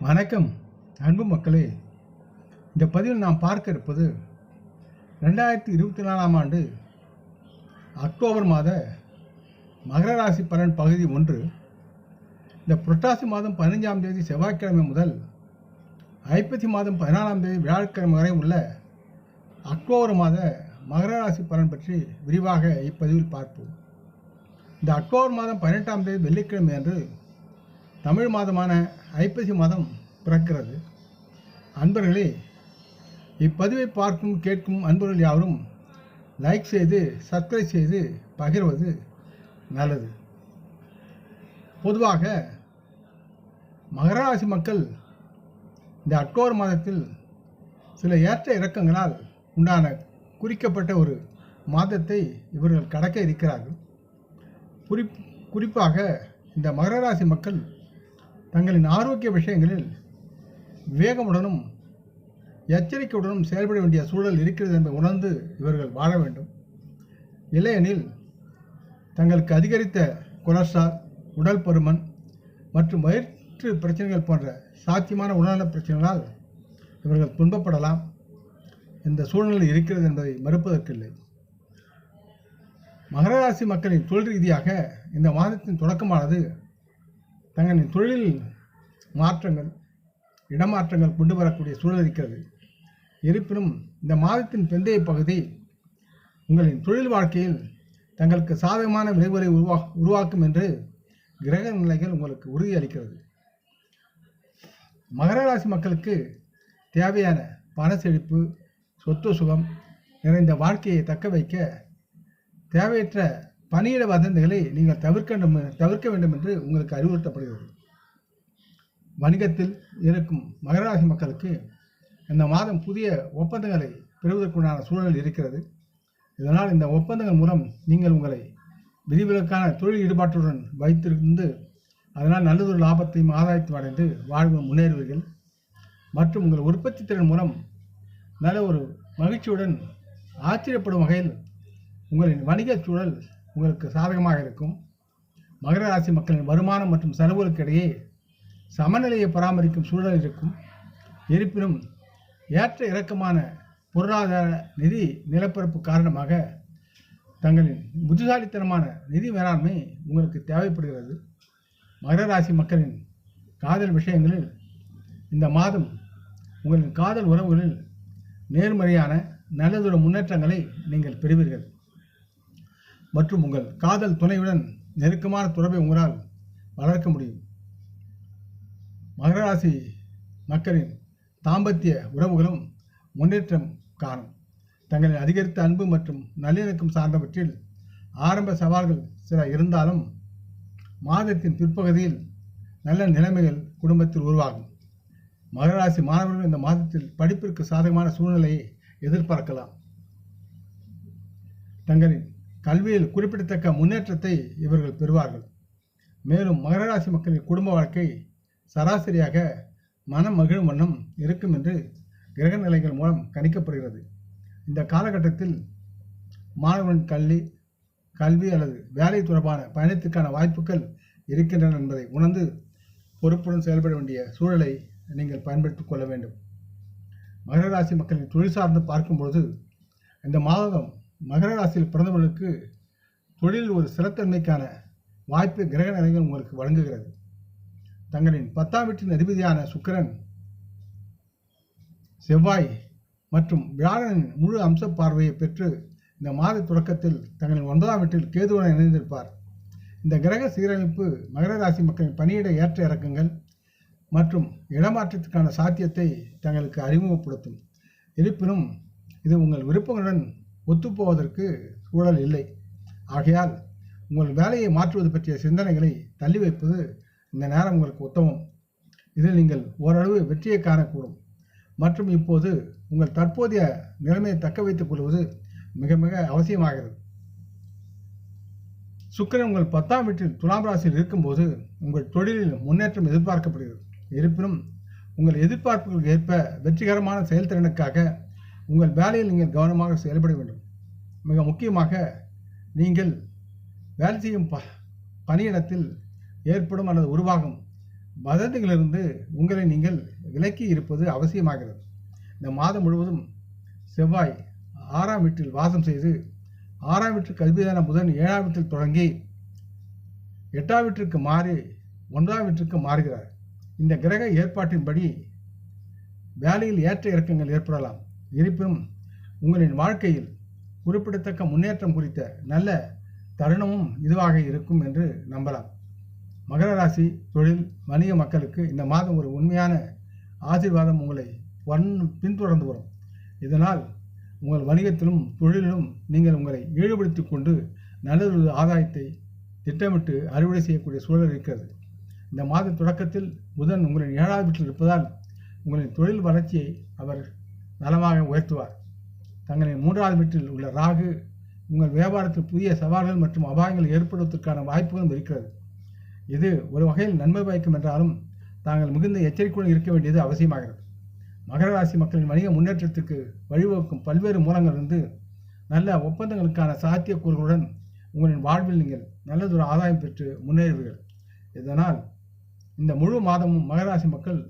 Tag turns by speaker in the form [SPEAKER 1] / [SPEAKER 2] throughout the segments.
[SPEAKER 1] வணக்கம் அன்பு மக்களே. இந்த பதிவில் நாம் பார்க்க இருப்பது 2024ஆம் ஆண்டு அக்டோபர் மாத மகர ராசி பலன் பகுதி 1. இந்த புரட்டாசி மாதம் 15ஆம் தேதி செவ்வாய்க்கிழமை முதல் ஐப்பசி மாதம் 14ஆம் தேதி வியாழக்கிழமை வரை உள்ள அக்டோபர் மாத மகர ராசி பலன் பற்றி விரிவாக இப்பதிவில் பார்ப்போம். இந்த அக்டோபர் மாதம் 18ஆம் தேதி வெள்ளிக்கிழமை அன்று தமிழ் மாதமான ஐப்பசி மாதம் பிறக்கிறது. அன்பர்களே, இப்பதிவை பார்க்கும் கேட்கும் அன்பர்கள் யாரும் லைக் செய்து சப்ஸ்கிரைப் செய்து பகிர்வது நல்லது. பொதுவாக மகர ராசி மக்கள் இந்த அக்டோபர் மாதத்தில் சில ஏற்ற இறக்கங்களால் உண்டான குறிக்கப்பட்ட ஒரு மாதத்தை இவர்கள் கடக்க இருக்கிறார்கள். குறிப்பாக இந்த மகர ராசி மக்கள் தங்களின் ஆரோக்கிய விஷயங்களில் விவேகமுடனும் எச்சரிக்கையுடனும் செயல்பட வேண்டிய சூழல் இருக்கிறது என்பதை உணர்ந்து இவர்கள் வாழ வேண்டும். இல்லையெனில் தங்களுக்கு அதிகரித்த கொலஸ்ட்ரால், உடல் பருமன் மற்றும் வயிற்று பிரச்சனைகள் போன்ற சாத்தியமான உடல்நல பிரச்சனைகளால் இவர்கள் துன்பப்படலாம். இந்த சூழ்நிலை இருக்கிறது என்பதை மறுப்பதற்கில்லை. மகர ராசி மக்களின் தொழில் ரீதியாக இந்த மாதத்தின் தொடக்கமானது தங்களின் தொழிலில் மாற்றங்கள், இடமாற்றங்கள் கொண்டு வரக்கூடிய சூழல் இருக்கிறது. இருப்பினும் இந்த மாதத்தின் பிந்தைய பகுதி உங்களின் தொழில் வாழ்க்கையில் தங்களுக்கு சாதகமான விளைவுகளை உருவாக்கும் என்று கிரக நிலைகள் உங்களுக்கு உறுதியளிக்கிறது. மகர ராசி மக்களுக்கு தேவையான பண செழிப்பு, சொத்து சுகம் நிறைந்த வாழ்க்கையை தக்க வைக்க தேவையற்ற பணியிட வதந்திகளை நீங்கள் தவிர்க்க வேண்டும் என்று உங்களுக்கு அறிவுறுத்தப்படுகிறது. வணிகத்தில் இருக்கும் மகர ராசி மக்களுக்கு இந்த மாதம் புதிய ஒப்பந்தங்களை பெறுவதற்குண்டான சூழல் இருக்கிறது. இதனால் இந்த ஒப்பந்தங்கள் மூலம் நீங்கள் உங்களை விதிவிலக்கான தொழில் ஈடுபாட்டுடன் வைத்திருந்து அதனால் நல்லதொரு லாபத்தையும் ஆதாயத்தையும் அடைந்து வாழ்வு முன்னேறுவீர்கள். மற்றும் உங்கள் உற்பத்தி திறன் மூலம் நல்ல ஒரு மகிழ்ச்சியுடன் ஆச்சரியப்படும் வகையில் உங்களின் வணிக சூழல் உங்களுக்கு சாதகமாக இருக்கும். மகர ராசி மக்களின் வருமானம் மற்றும் செலவுகளுக்கு இடையே சமநிலையை பராமரிக்கும் சூழல் இருக்கும். இருப்பினும் ஏற்ற இறக்கமான பொருளாதார நிதி நிலப்பரப்பு காரணமாக தங்களின் புத்திசாலித்தனமான நிதி மேலாண்மை உங்களுக்கு தேவைப்படுகிறது. மகர ராசி மக்களின் காதல் விஷயங்களில் இந்த மாதம் உங்களின் காதல் உறவுகளில் நேர்மறையான நல்லதொரு முன்னேற்றங்களை நீங்கள் பெறுவீர்கள். மற்றும் உங்கள் காதல் துணையுடன் நெருக்கமான தொடர்பை உங்களால் வளர்க்க முடியும். மகர ராசி மக்களின் தாம்பத்திய உறவுகளும் முன்னேற்றம் காணும். தங்களின் அதிகரித்த அன்பு மற்றும் நல்லிணக்கம் சார்ந்தவற்றில் ஆரம்ப சவால்கள் சில இருந்தாலும் மாதத்தின் பிற்பகுதியில் நல்ல நிலைமைகள் குடும்பத்தில் உருவாகும். மகர ராசி மாணவர்கள் இந்த மாதத்தில் படிப்பிற்கு சாதகமான சூழ்நிலையை எதிர்பார்க்கலாம். தங்களின் கல்வியில் குறிப்பிடத்தக்க முன்னேற்றத்தை இவர்கள் பெறுவார்கள். மேலும் மகர ராசி மக்களின் குடும்ப வாழ்க்கை சராசரியாக மனம் மகிழும் வண்ணம் இருக்கும் என்று கிரக நிலைகள் மூலம் கணிக்கப்படுகிறது. இந்த காலகட்டத்தில் மாணவர்களின் கல்வி அல்லது வேலை தொடர்பான பயணத்திற்கான வாய்ப்புகள் இருக்கின்றன என்பதை உணர்ந்து பொறுப்புடன் செயல்பட வேண்டிய சூழலை நீங்கள் பயன்படுத்திக் கொள்ள வேண்டும். மகர ராசி மக்களின் தொழில் சார்ந்து பார்க்கும்போது இந்த மாதம் மகர ராசியில் பிறந்தவர்களுக்கு தொழில் ஒரு சிறத்தன்மைக்கான வாய்ப்பு கிரக நிலைகள் உங்களுக்கு வழங்குகிறது. தங்களின் 10ஆம் வீட்டின் அதிபதியான சுக்கிரன், செவ்வாய் மற்றும் வியாழனின் முழு அம்ச பார்வையை பெற்று இந்த மாத தொடக்கத்தில் தங்களின் 9ஆம் வீட்டில் கேதுவுடன் இணைந்திருப்பார். இந்த கிரக சீரமைப்பு மகர ராசி மக்களின் பணியிட ஏற்ற இறக்கங்கள் மற்றும் இடமாற்றத்திற்கான சாத்தியத்தை தங்களுக்கு அறிமுகப்படுத்தும். இருப்பினும் இது உங்கள் விருப்பங்களுடன் ஒத்துப்போவதற்கு சூழல் இல்லை. ஆகையால் உங்கள் வேலையை மாற்றுவது பற்றிய சிந்தனைகளை தள்ளி வைப்பது இந்த நேரம் உங்களுக்கு உத்தமம். இதில் நீங்கள் ஓரளவு வெற்றியை காணக்கூடும். மற்றும் இப்போது உங்கள் தற்போதைய நிலைமையை தக்க வைத்துக் கொள்வது மிக மிக அவசியமாகிறது. சுக்கிரன் உங்கள் 10ஆம் வீட்டில் துலாம் ராசியில் இருக்கும்போது உங்கள் தொழிலில் முன்னேற்றம் எதிர்பார்க்கப்படுகிறது. இருப்பினும் உங்கள் எதிர்பார்ப்புகளுக்கு ஏற்ப வெற்றிகரமான செயல்திறனுக்காக உங்கள் வேலையில் நீங்கள் கவனமாக செயல்பட வேண்டும். மிக முக்கியமாக நீங்கள் வேலை செய்யும் பணியிடத்தில் ஏற்படும் அல்லது உருவாகும் வதந்திகளிலிருந்து உங்களை நீங்கள் விலக்கி இருப்பது அவசியமாகிறது. இந்த மாதம் முழுவதும் செவ்வாய் 6ஆம் வீட்டில் வாசம் செய்து 6ஆம் வீட்டிற்கு அதிபதியான புதன் 7ஆம் வீட்டில் தொடங்கி 8ஆம் வீட்டிற்கு மாறி 9ஆம் வீட்டிற்கு மாறுகிறார். இந்த கிரக ஏற்பாட்டின்படி வேலையில் ஏற்ற இறக்கங்கள் ஏற்படலாம். இருப்பினும் உங்களின் வாழ்க்கையில் குறிப்பிடத்தக்க முன்னேற்றம் குறித்த நல்ல தருணமும் இதுவாக இருக்கும் என்று நம்பலாம். மகர ராசி தொழில் வணிக மக்களுக்கு இந்த மாதம் ஒரு உண்மையான ஆசீர்வாதம் உங்களை பின்தொடர்ந்து வரும். இதனால் உங்கள் வணிகத்திலும் தொழிலிலும் நீங்கள் உங்களை ஈடுபடுத்தி கொண்டு நல்லதொரு ஆதாயத்தை திட்டமிட்டு அறுவடை செய்யக்கூடிய சூழல் இருக்கிறது. இந்த மாத தொடக்கத்தில் புதன் உங்களின் 7ஆம் வீட்டில் இருப்பதால் உங்களின் தொழில் வளர்ச்சியை அவர் நலமாக உயர்த்துவார். தங்களின் 3ஆவது வீட்டில் உள்ள ராகு உங்கள் வியாபாரத்தில் புதிய சவால்கள் மற்றும் அபாயங்கள் ஏற்படுவதற்கான வாய்ப்புகளும் இருக்கிறது. இது ஒரு வகையில் நன்மை பயக்கும் என்றாலும் தாங்கள் மிகுந்த எச்சரிக்கையுடன் இருக்க வேண்டியது அவசியமாகிறது. மகர ராசி மக்களின் வணிக முன்னேற்றத்துக்கு வழிவகுக்கும் பல்வேறு மூலங்களிலிருந்து நல்ல ஒப்பந்தங்களுக்கான சாத்தியக்கூறுகளுடன் உங்களின் வாழ்வில் நீங்கள் நல்லதொரு ஆதாயம் பெற்று முன்னேறுவீர்கள். இதனால் இந்த முழு மாதமும் மகராசி மக்கள்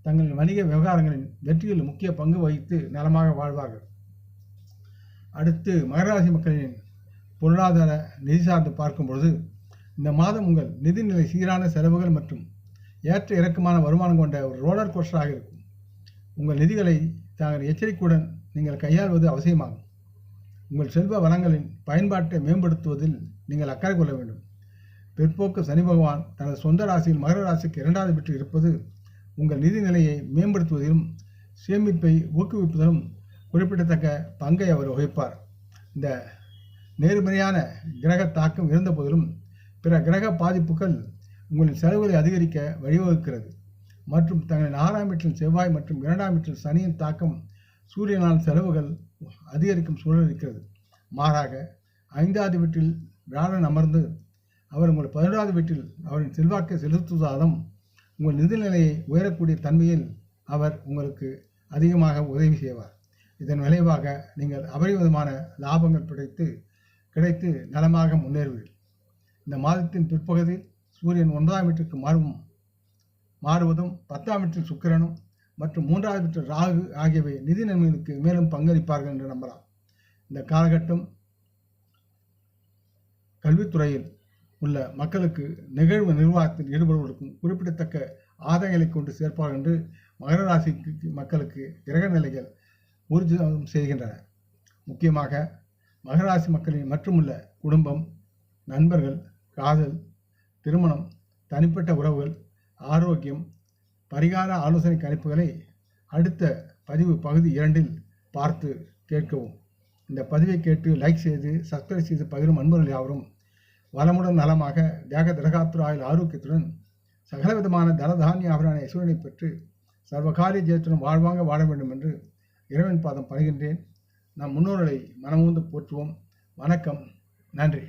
[SPEAKER 1] தங்களின் வணிக விவகாரங்களின் வெற்றியில் முக்கிய பங்கு வகித்து நலமாக வாழ்வார்கள். அடுத்து மகராசி மக்களின் பொருளாதார நிதி சார்ந்து பார்க்கும் பொழுது இந்த மாதம் உங்கள் நிதிநிலை சீரான செலவுகள் மற்றும் ஏற்ற இறக்கமான வருமானம் கொண்ட ஒரு ரோலர் கோஸ்டராக இருக்கும். உங்கள் நிதிகளை தாங்கள் எச்சரிக்கையுடன் நீங்கள் கையாள்வது அவசியமாகும். உங்கள் செல்வ வளங்களின் பயன்பாட்டை மேம்படுத்துவதில் நீங்கள் அக்கறை கொள்ள வேண்டும். பிற்போக்கு சனி பகவான் தனது சொந்த ராசியில் மகர ராசிக்கு 2ஆவது வீட்டில் இருப்பது உங்கள் நிதி நிலையை மேம்படுத்துவதிலும் சேமிப்பை ஊக்குவிப்பதிலும் குறிப்பிடத்தக்க பங்கை அவர் வகிப்பார். இந்த நேர்மறையான கிரக தாக்கம் இருந்த போதிலும் பிற கிரக பாதிப்புகள் உங்களின் செலவுகளை அதிகரிக்க வழிவகுக்கிறது. மற்றும் தங்களின் 6ஆம் வீட்டில் செவ்வாய் மற்றும் 2ஆம் வீட்டில் சனியின் தாக்கம் சூரியனால் செலவுகள் அதிகரிக்கும் சூழல் இருக்கிறது. மாறாக 5ஆவது வீட்டில் வியாழன் அமர்ந்து அவர் உங்கள் 11ஆவது வீட்டில் அவரின் செல்வாக்கை செலுத்துவதாலும் உங்கள் நிதிநிலையை உயரக்கூடிய தன்மையில் அவர் உங்களுக்கு அதிகமாக உதவி செய்வார். இதன் விளைவாக நீங்கள் அபரிமிதமான லாபங்கள் கிடைத்து நலமாக முன்னேறுவீர்கள். இந்த மாதத்தின் பிற்பகுதியில் சூரியன் 9ஆம் வீட்டிற்கு மாறுவதும் 10ஆம் வீட்டில் சுக்கிரனும் மற்றும் 3ஆவது வீட்டில் ராகு ஆகியவை நிதி நன்மைகளுக்கு மேலும் பங்களிப்பார்கள் என்று நம்பலாம். இந்த காலகட்டம் கல்வித்துறையில் உள்ள மக்களுக்கு நிகழ்வு நிர்வாகத்தில் ஈடுபடுவதற்கும் குறிப்பிடத்தக்க ஆதாயங்களை கொண்டு சேர்ப்பார்கள் என்று மகர ராசி மக்களுக்கு கிரக நிலைகள் ஊர்ஜிதம் செய்கின்றன. முக்கியமாக மகராசி மக்களின் மற்றுமுள்ள குடும்பம், நண்பர்கள், காதல், திருமணம், தனிப்பட்ட உறவுகள், ஆரோக்கியம், பரிகார ஆலோசனை கணிப்புகளை அடுத்த பதிவு பகுதி 2இல் பார்த்து கேட்கவும். இந்த பதிவை கேட்டு லைக் செய்து சப்ஸ்கிரைப் செய்து பகிரும் அன்பர்கள் யாவரும் வளமுடன் நலமாக தேக திரகாத்துர ஆயுள் ஆரோக்கியத்துடன் சகலவிதமான தனதானிய ஆபரண ஐஸ்வரனை பெற்று சர்வகாரிய ஜெயத்துடன் வாழ்வாங்க வாழ வேண்டும் என்று இறைவன் பாதம் பணிகின்றேன். நம் முன்னோர்களை மனமூந்து போற்றுவோம். வணக்கம். நன்றி.